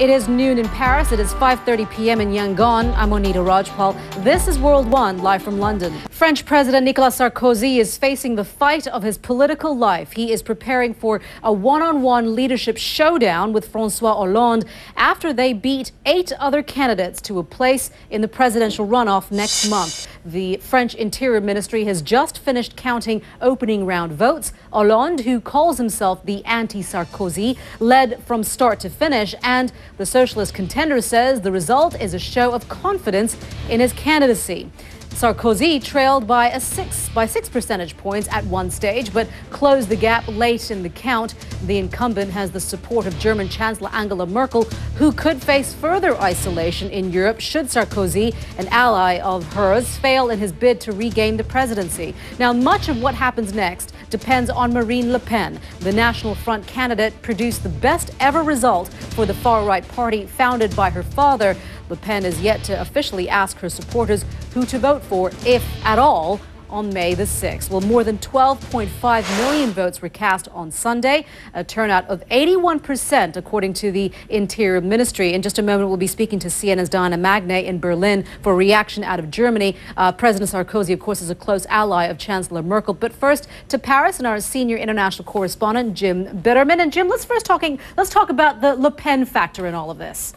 It is noon in Paris. It is 5:30 p.m. in Yangon. I'm Monita Rajpal. This is World One, live from London. French President Nicolas Sarkozy is facing the fight of his political life. He is preparing for a one-on-one leadership showdown with François Hollande after they beat 8 other candidates to a place in the presidential runoff next month. The French Interior Ministry has just finished counting opening round votes. Hollande, who calls himself the anti-Sarkozy, led from start to finish, and the socialist contender says the result is a show of confidence in his candidacy. Sarkozy trailed by 6 percentage points at one stage, but closed the gap late in the count. The incumbent has the support of German Chancellor Angela Merkel, who could face further isolation in Europe should Sarkozy, an ally of hers, fail in his bid to regain the presidency. Now, much of what happens next depends on Marine Le Pen. The National Front candidate produced the best ever result for the far-right party founded by her father. Le Pen is yet to officially ask her supporters who to vote for, if at all, on May the 6th. Well, more than 12.5 million votes were cast on Sunday, a turnout of 81%, according to the Interior Ministry. In just a moment, we'll be speaking to CNN's Diana Magne in Berlin for a reaction out of Germany. President Sarkozy, of course, is a close ally of Chancellor Merkel. But first, to Paris and our senior international correspondent, Jim Bitterman. And Jim, let's talk about the Le Pen factor in all of this.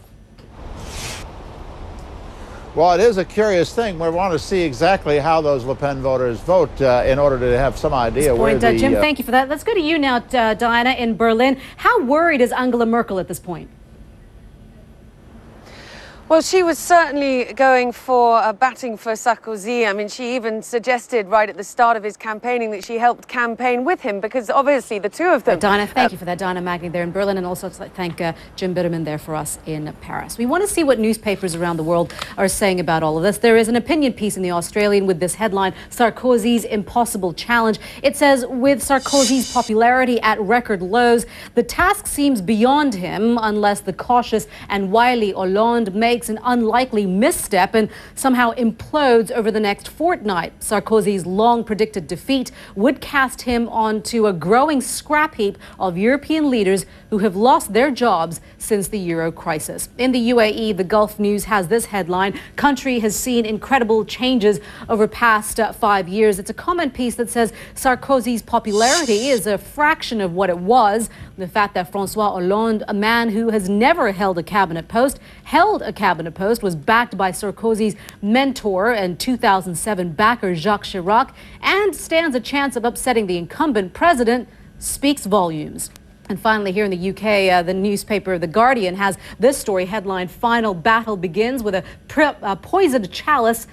Well, it is a curious thing. We want to see exactly how those Le Pen voters vote in order to have some idea where the... Jim, thank you for that. Let's go to you now, Diana, in Berlin. How worried is Angela Merkel at this point? Well, she was certainly going for batting for Sarkozy. I mean, she even suggested right at the start of his campaigning that she helped campaign with him because obviously the two of them... Diana, thank you for that. Diana Magni there in Berlin, and also to thank Jim Bitterman there for us in Paris. We want to see what newspapers around the world are saying about all of this. There is an opinion piece in The Australian with this headline, Sarkozy's impossible challenge. It says, with Sarkozy's popularity at record lows, the task seems beyond him unless the cautious and wily Hollande makes an unlikely misstep and somehow implodes over the next fortnight. Sarkozy's long-predicted defeat would cast him onto a growing scrap heap of European leaders who have lost their jobs since the Euro crisis. In the UAE, the Gulf News has this headline, country has seen incredible changes over past 5 years. It's a comment piece that says Sarkozy's popularity is a fraction of what it was. The fact that François Hollande, a man who has never held a cabinet post, was backed by Sarkozy's mentor and 2007 backer Jacques Chirac, and stands a chance of upsetting the incumbent president, speaks volumes. And finally, here in the UK, the newspaper The Guardian has this story headline, Final Battle Begins with a poisoned chalice,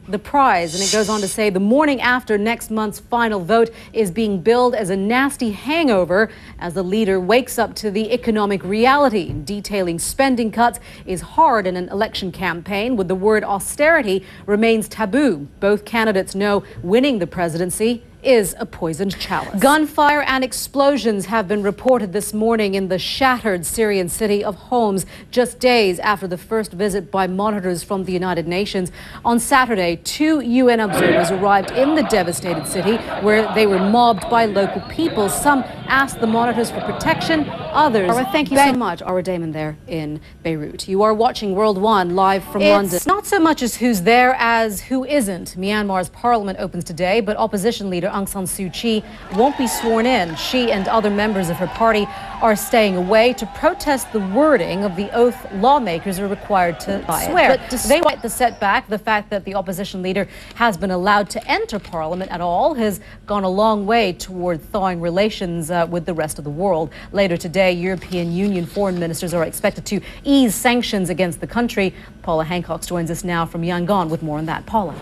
the prize. And it goes on to say the morning after next month's final vote is being billed as a nasty hangover as the leader wakes up to the economic reality. Detailing spending cuts is hard in an election campaign with the word austerity remains taboo. Both candidates know winning the presidency is a poisoned chalice. Gunfire and explosions have been reported this morning in the shattered Syrian city of Homs, just days after the first visit by monitors from the United Nations. On Saturday, 2 UN observers arrived in the devastated city where they were mobbed by local people. Some asked the monitors for protection, others... Thank you so much, Ara Damon there in Beirut. You are watching World One live from London. It's not so much as who's there as who isn't. Myanmar's parliament opens today, but opposition leader Aung San Suu Kyi won't be sworn in. She and other members of her party are staying away to protest the wording of the oath lawmakers are required to swear. But despite the setback, the fact that the opposition leader has been allowed to enter parliament at all has gone a long way toward thawing relations with the rest of the world. Later today, European Union foreign ministers are expected to ease sanctions against the country. Paula Hancock joins us now from Yangon with more on that. Paula.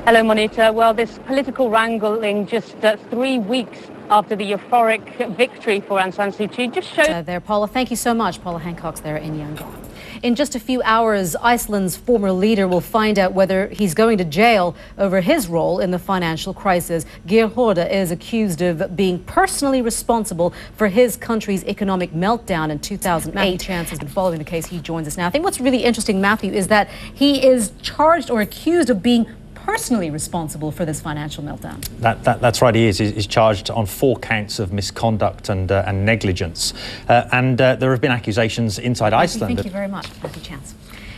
Hello, Monita. Well, this political wrangling just 3 weeks after the euphoric victory for Aung San Suu Kyi just showed... There, Paula. Thank you so much. Paula Hancock's there in Yangon. In just a few hours, Iceland's former leader will find out whether he's going to jail over his role in the financial crisis. Geir Haarde is accused of being personally responsible for his country's economic meltdown in 2008. Matthew Chance has been following the case. He joins us now. I think what's really interesting, Matthew, is that he is charged or accused of being personally responsible for this financial meltdown. That's right, he is. He's charged on 4 counts of misconduct and negligence. And there have been accusations inside Iceland. Thank you very much, Matthew Chance.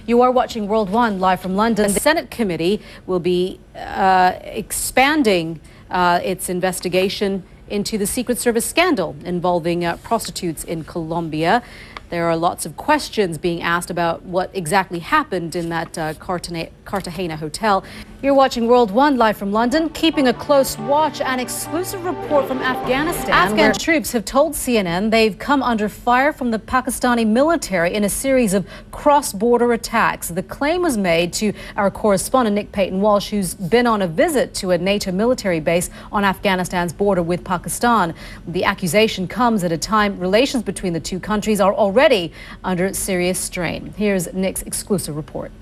You are watching World One live from London. The Senate committee will be expanding its investigation into the Secret Service scandal involving prostitutes in Colombia. There are lots of questions being asked about what exactly happened in that Cartagena hotel. You're watching World One live from London, keeping a close watch. An exclusive report from Afghanistan. Afghan troops have told CNN they've come under fire from the Pakistani military in a series of cross-border attacks. The claim was made to our correspondent Nick Payton-Walsh, who's been on a visit to a NATO military base on Afghanistan's border with Pakistan. The accusation comes at a time relations between the two countries are already under serious strain. Here's Nick's exclusive report.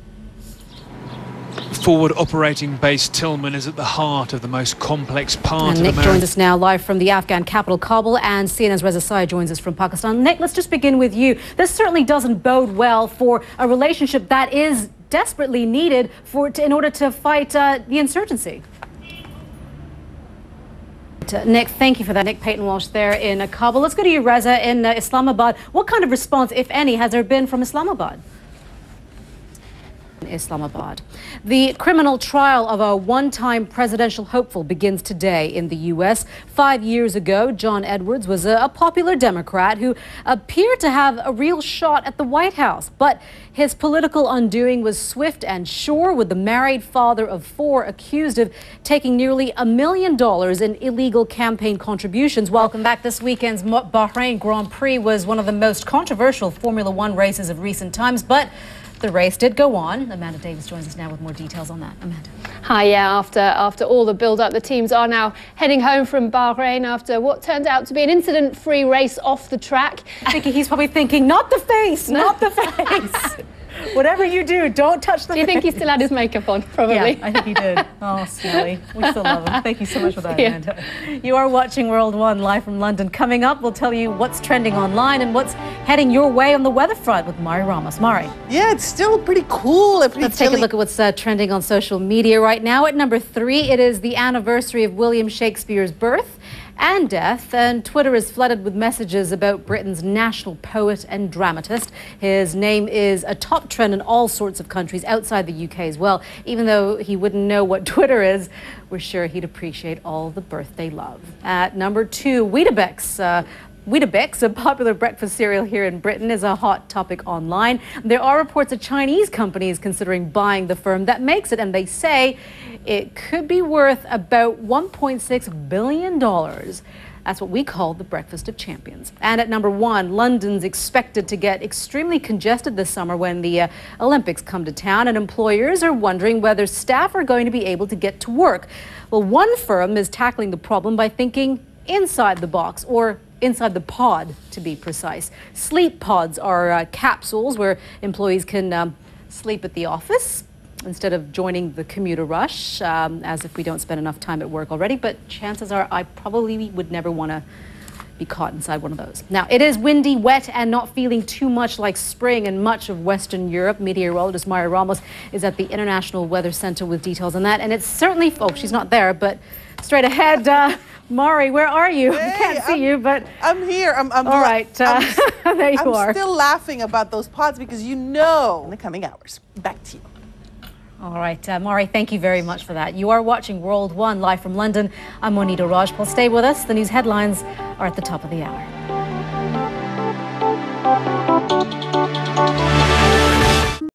Forward operating base Tillman is at the heart of the most complex part of Nick joins us now live from the Afghan capital, Kabul, and CNN's Reza Sayed joins us from Pakistan. Nick, let's just begin with you. This certainly doesn't bode well for a relationship that is desperately needed in order to fight the insurgency. Nick, thank you for that. Nick Payton-Walsh there in Kabul. Let's go to you, Reza, in Islamabad. What kind of response, if any, has there been from Islamabad? Islamabad. The criminal trial of a one-time presidential hopeful begins today in the U.S. 5 years ago, John Edwards was a popular Democrat who appeared to have a real shot at the White House. But his political undoing was swift and sure, with the married father of 4 accused of taking nearly $1 million in illegal campaign contributions. Welcome back. This weekend's Bahrain Grand Prix was one of the most controversial Formula One races of recent times, but the race did go on. Amanda Davis joins us now with more details on that. Amanda. Hi, yeah, after all the build-up, the teams are now heading home from Bahrain after what turned out to be an incident-free race off the track. I think he's probably thinking, not the face, not the face. Whatever you do, don't touch the face. Do you think he still had his makeup on? Probably. Yeah, I think he did. Oh, Smelly. We still love him. Thank you so much for that, Amanda. You are watching World One live from London. Coming up, we'll tell you what's trending online and what's heading your way on the weather front with Mari Ramos. Mari. Yeah, it's still pretty cool. Let's take a look at what's trending on social media right now. At number 3, it is the anniversary of William Shakespeare's birth and death, and Twitter is flooded with messages about Britain's national poet and dramatist. His name is a top trend in all sorts of countries outside the UK as well. Even though he wouldn't know what Twitter is, we're sure he'd appreciate all the birthday love. At number 2, Weetabix. Weetabix, a popular breakfast cereal here in Britain, is a hot topic online. There are reports a Chinese company is considering buying the firm that makes it, and they say it could be worth about $1.6 billion. That's what we call the breakfast of champions. And at number 1, London's expected to get extremely congested this summer when the Olympics come to town, and employers are wondering whether staff are going to be able to get to work. Well, one firm is tackling the problem by thinking inside the box, or inside the pod, to be precise. Sleep pods are capsules where employees can sleep at the office instead of joining the commuter rush, as if we don't spend enough time at work already. But chances are I probably would never want to be caught inside one of those. Now, it is windy, wet, and not feeling too much like spring in much of Western Europe. Meteorologist Mari Ramos is at the International Weather Center with details on that. And it's certainly, oh, she's not there, but straight ahead, Mari, where are you? Hey, I can't see you, but I'm here. I'm all right. There you are. I'm still laughing about those pods because you know in the coming hours. Back to you. All right, Mari, thank you very much for that. You are watching World One live from London. I'm Monita Rajpal. Stay with us. The news headlines are at the top of the hour.